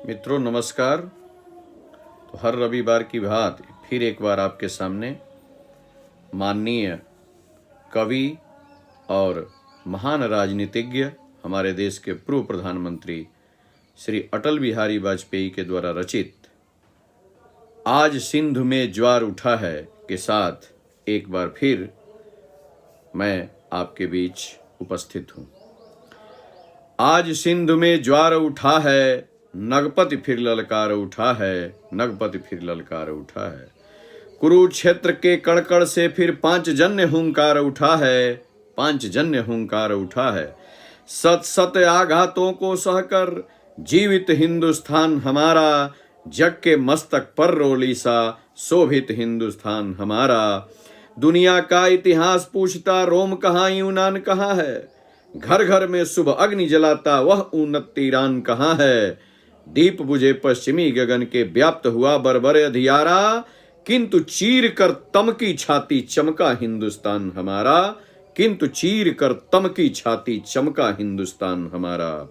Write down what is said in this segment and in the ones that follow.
मित्रों नमस्कार। तो हर रविवार की भांति फिर एक बार आपके सामने माननीय कवि और महान राजनीतिज्ञ हमारे देश के पूर्व प्रधानमंत्री श्री अटल बिहारी वाजपेयी के द्वारा रचित आज सिंधु में ज्वार उठा है के साथ एक बार फिर मैं आपके बीच उपस्थित हूँ। आज सिंधु में ज्वार उठा है, नगपति फिर ललकार उठा है, नगपति फिर ललकार उठा है। कुरुक्षेत्र के कड़कड़ से फिर पांचजन्य हुंकार उठा है, पांचजन्य हुंकार उठा है। सत सत आघातों को सहकर जीवित हिंदुस्तान हमारा, जग के मस्तक पर रोली सा शोभित हिंदुस्तान हमारा। दुनिया का इतिहास पूछता रोम कहाँ यूनान कहाँ है, घर घर में शुभ अग्नि जलाता वह उन्नत ईरान कहाँ है। दीप बुझे पश्चिमी गगन के व्याप्त हुआ बरबर अधियारा, किंतु चीर कर तमकी छाती चमका हिंदुस्तान हमारा, किंतु चीर कर तमकी छाती चमका हिंदुस्तान हमारा।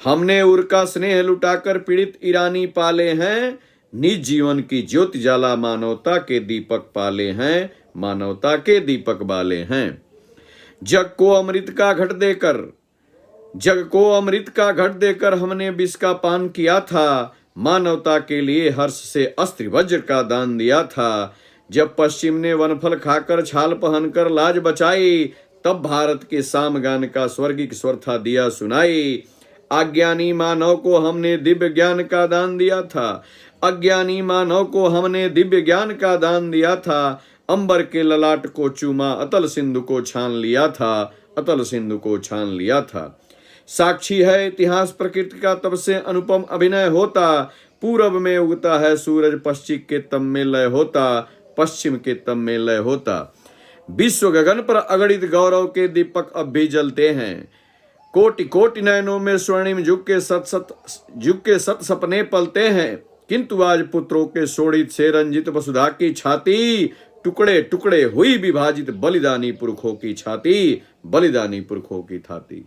हमने उनका स्नेह लुटाकर पीड़ित ईरानी पाले हैं, निज जीवन की ज्योति जाला मानवता के दीपक पाले हैं, मानवता के दीपक बाले हैं। जग को अमृत का घट देकर, जग को अमृत का घट देकर हमने विष का पान किया था, मानवता के लिए हर्ष से अस्त्र वज्र का दान दिया था। जब पश्चिम ने वनफल खाकर छाल पहनकर लाज बचाई, तब भारत के सामगान का स्वर्गिक स्वर था दिया सुनाई। अज्ञानी मानव को हमने दिव्य ज्ञान का दान दिया था, अज्ञानी मानव को हमने दिव्य ज्ञान का दान दिया था। अंबर के ललाट को चूमा, अतल सिंधु को छान लिया था, अतल सिंधु को छान लिया था। साक्षी है इतिहास प्रकृति का तब से अनुपम अभिनय होता, पूरब में उगता है सूरज पश्चिम के तम में लय होता, पश्चिम के तम में लय होता। विश्व गगन पर अगणित गौरव के दीपक अब भी जलते हैं, कोटि कोटि नयनों में स्वर्णिम युग के सत सपने पलते हैं। किंतु आज पुत्रों के शोणित से रंजित वसुधा की छाती, टुकड़े टुकड़े हुई विभाजित बलिदानी पुरखों की छाती, बलिदानी पुरखों की छाती।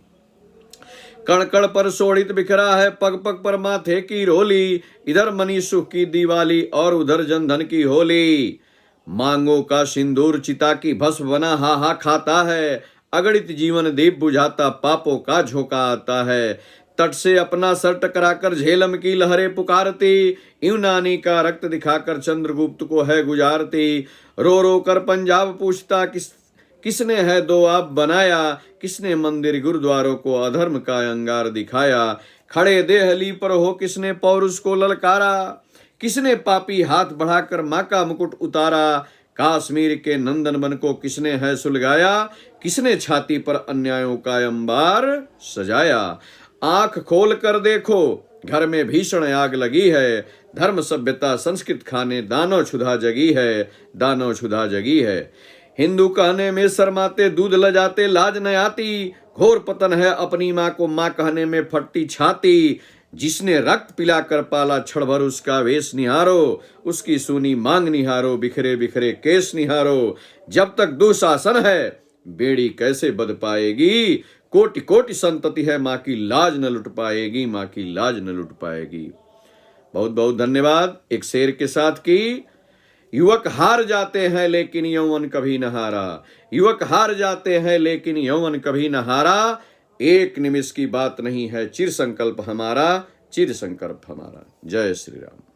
कण कण पर शोणित बिखरा है, पग पग पर माथे की रोली, इधर मनी सुख की दिवाली और उधर जनधन की होली। मांगों का सिंदूर चिता की भस्म बना हा हा खाता है, अगणित जीवन दीप बुझाता पापों का झोंका आता है। तट से अपना सर टकराकर झेलम की लहरें पुकारती, यूनानी का रक्त दिखाकर चंद्रगुप्त को है गुजारती। रो रो कर पंजाब पूछता किसने है दो आप बनाया, किसने मंदिर गुरुद्वारों को अधर्म का अंगार दिखाया। खड़े देहली पर हो किसने पौरुष को ललकारा, किसने पापी हाथ बढ़ाकर माँ का मुकुट उतारा। काश्मीर के नंदनवन को किसने है सुलगाया, किसने छाती पर अन्यायों का अंबार सजाया। आंख खोल कर देखो घर में भीषण आग लगी है, धर्म सभ्यता संस्कृत खाने दानव क्षुधा जगी है, दानव क्षुधा जगी है। हिंदू कहने में शर्माते दूध लजाते लाज न आती, घोर पतन है अपनी माँ को माँ कहने में फटती छाती। जिसने रक्त पिलाकर पाला क्षण भर उसका वेश निहारो, उसकी सूनी मांग निहारो, बिखरे बिखरे केस निहारो। जब तक दुशासन है बेड़ी कैसे बध पाएगी, कोटि कोटि संतति है माँ की लाज न लुट पाएगी, माँ की लाज न लुट पाएगी। बहुत बहुत धन्यवाद। एक शेर के साथ की, युवक हार जाते हैं लेकिन यौवन कभी न हारा, युवक हार जाते हैं लेकिन यौवन कभी न हारा। एक निमिष की बात नहीं है चिर संकल्प हमारा, चिर संकल्प हमारा। जय श्री राम।